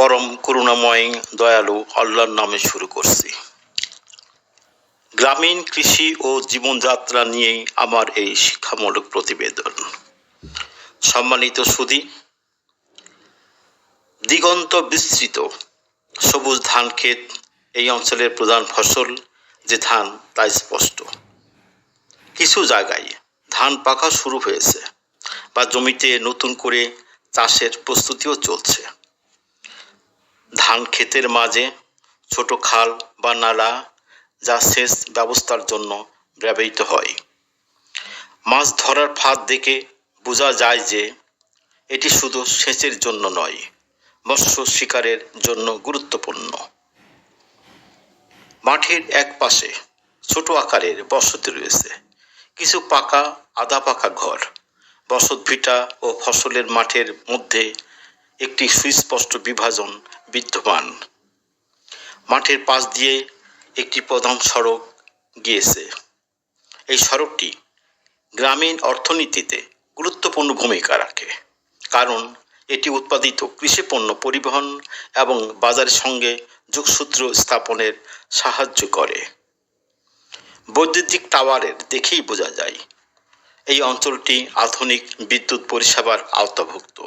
পরম করুণাময় দয়ালু আল্লাহর নামে শুরু করছি। গ্রামীণ কৃষি ও জীবনযাত্রা নিয়েই আমার এই শিক্ষামূলক প্রতিবেদন। সম্মানিত সুধী, দিগন্ত বিস্তৃত সবুজ ধান ক্ষেত এই অঞ্চলের প্রধান ফসল যে ধান তা স্পষ্ট। কিছু জায়গায় ধান পাকা শুরু হয়েছে বা জমিতে নতুন করে চাষের প্রস্তুতিও চলছে। ধান ক্ষেতের মাঝে ছোট খাল বা নালা যা সেচ ব্যবস্থার জন্য ব্যবহৃত হয়। মাছ ধরার ফাঁদ দেখে বোঝা যায় যে এটি শুধু সেচের জন্য নয়, মৎস্য শিকারের জন্য গুরুত্বপূর্ণ। মাঠের এক পাশে ছোট আকারের বসতি রয়েছে, কিছু পাকা আধা পাকা ঘর। বসত ভিটা ও ফসলের মাঠের মধ্যে একটি সুস্পষ্ট বিভাজন বিদ্যমান। মাঠের পাশ দিয়ে একটি প্রধান সড়ক গিয়েছে। এই সড়কটি গ্রামীণ অর্থনীতিতে গুরুত্বপূর্ণ ভূমিকা রাখে, কারণ এটি উৎপাদিত কৃষিপণ্য পরিবহন এবং বাজারের সঙ্গে যোগসূত্র স্থাপনের সাহায্য করে। বৈদ্যুতিক টাওয়ারের দেখেই বোঝা যায় এই অঞ্চলটি আধুনিক বিদ্যুৎ পরিষেবার আওতাভুক্ত,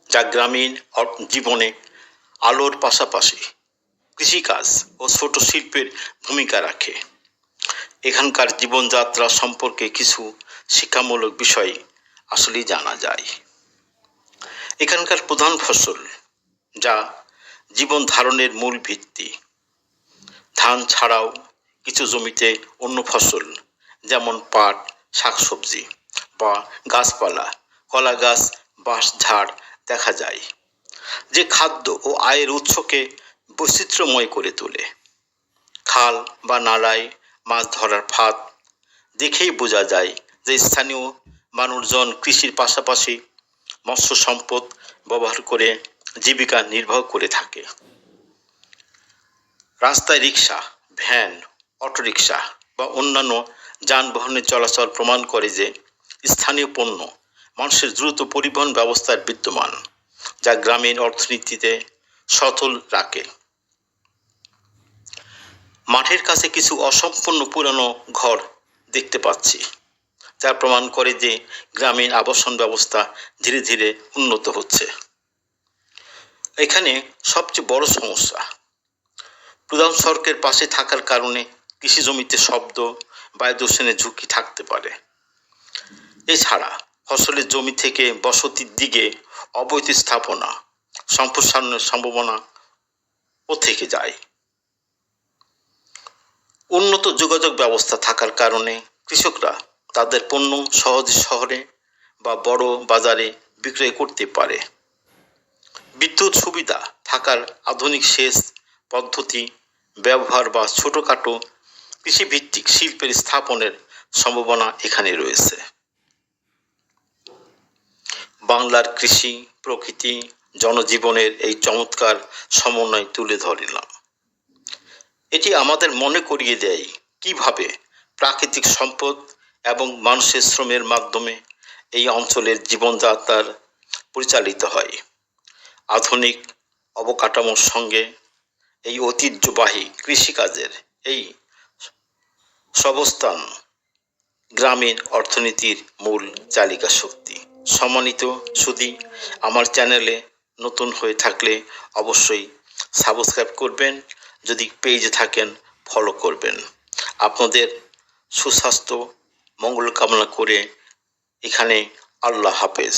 যা গ্রামীণ জীবনে আলোর পাশাপাশি কৃষিকাজ ও ছোট শিল্পের ভূমিকা রাখে। এখানকার জীবনযাত্রা সম্পর্কে কিছু শিক্ষামূলক বিষয় আসলেই জানা যায়। এখানকার প্রধান ফসল, যা জীবন ধারণের মূল ভিত্তি। ধান ছাড়াও কিছু জমিতে অন্য ফসল যেমন পাট, শাকসবজি বা গাছপালা, কলা গাছ, বাঁশঝাড় দেখা যায়, যে খাদ্য ও আয়ের উৎসকে বৈচিত্র্যময় করে তোলে। খাল বা নালায় মাছ ধরার ফাঁদ দেখেই বোঝা যায় যে স্থানীয় মানুষজন কৃষির পাশাপাশি মৎস্য সম্পদ ব্যবহার করে জীবিকা নির্বাহ করে থাকে। রাস্তায় রিক্সা, ভ্যান, অটোরিক্সা বা অন্যান্য যানবাহনের চলাচল প্রমাণ করে যে স্থানীয় পণ্য মানুষের দ্রুত পরিবহন ব্যবস্থার বিদ্যমান, যা গ্রামীণ অর্থনীতিতে সচল রাখে। মাঠের কাছে কিছু অসম্পূর্ণ পুরানো ঘর দেখতে পাচ্ছি, যা প্রমাণ করে যে গ্রামীণ আবাসন ব্যবস্থা ধীরে ধীরে উন্নত হচ্ছে। এখানে সবচেয়ে বড় সমস্যা, প্রধান সড়কের পাশে থাকার কারণে কৃষি জমিতে শব্দ, বায়ু দূষণের ঝুঁকি থাকতে পারে। এছাড়া ফসলের জমি থেকে বসতির দিকে অবৈধ স্থাপনা সম্প্রসারণের সম্ভাবনাও থেকে যায়। উন্নত যোগাযোগ ব্যবস্থা থাকার কারণে কৃষকরা তাদের পণ্য সহজে শহরে বা বড় বাজারে বিক্রয় করতে পারে। বিদ্যুৎ সুবিধা থাকার আধুনিক সেচ পদ্ধতি ব্যবহার বা ছোটখাটো কৃষিভিত্তিক শিল্পের স্থাপনের সম্ভাবনা এখানে রয়েছে। বাংলার কৃষি, প্রকৃতি, জনজীবনের এই চমৎকার সমন্বয় তুলে ধরলাম। এটি আমাদের মনে করিয়ে দেয় কিভাবে প্রাকৃতিক সম্পদ এবং মানুষের শ্রমের মাধ্যমে এই অঞ্চলের জীবনযাত্রার পরিচালিত হয়। আধুনিক অবকাঠামোর সঙ্গে এই ঐতিহ্যবাহী কৃষিকাজের এই সবস্থান গ্রামীণ অর্থনীতির মূল চালিকা শক্তি। সম্মানিত সুধী, আমার চ্যানেলে নতুন হয়ে থাকলে অবশ্যই সাবস্ক্রাইব করবেন, যদি পেজে থাকেন ফলো করবেন। আপনাদের সুস্বাস্থ্য মঙ্গল কামনা করে এখানে আল্লাহ হাফেজ।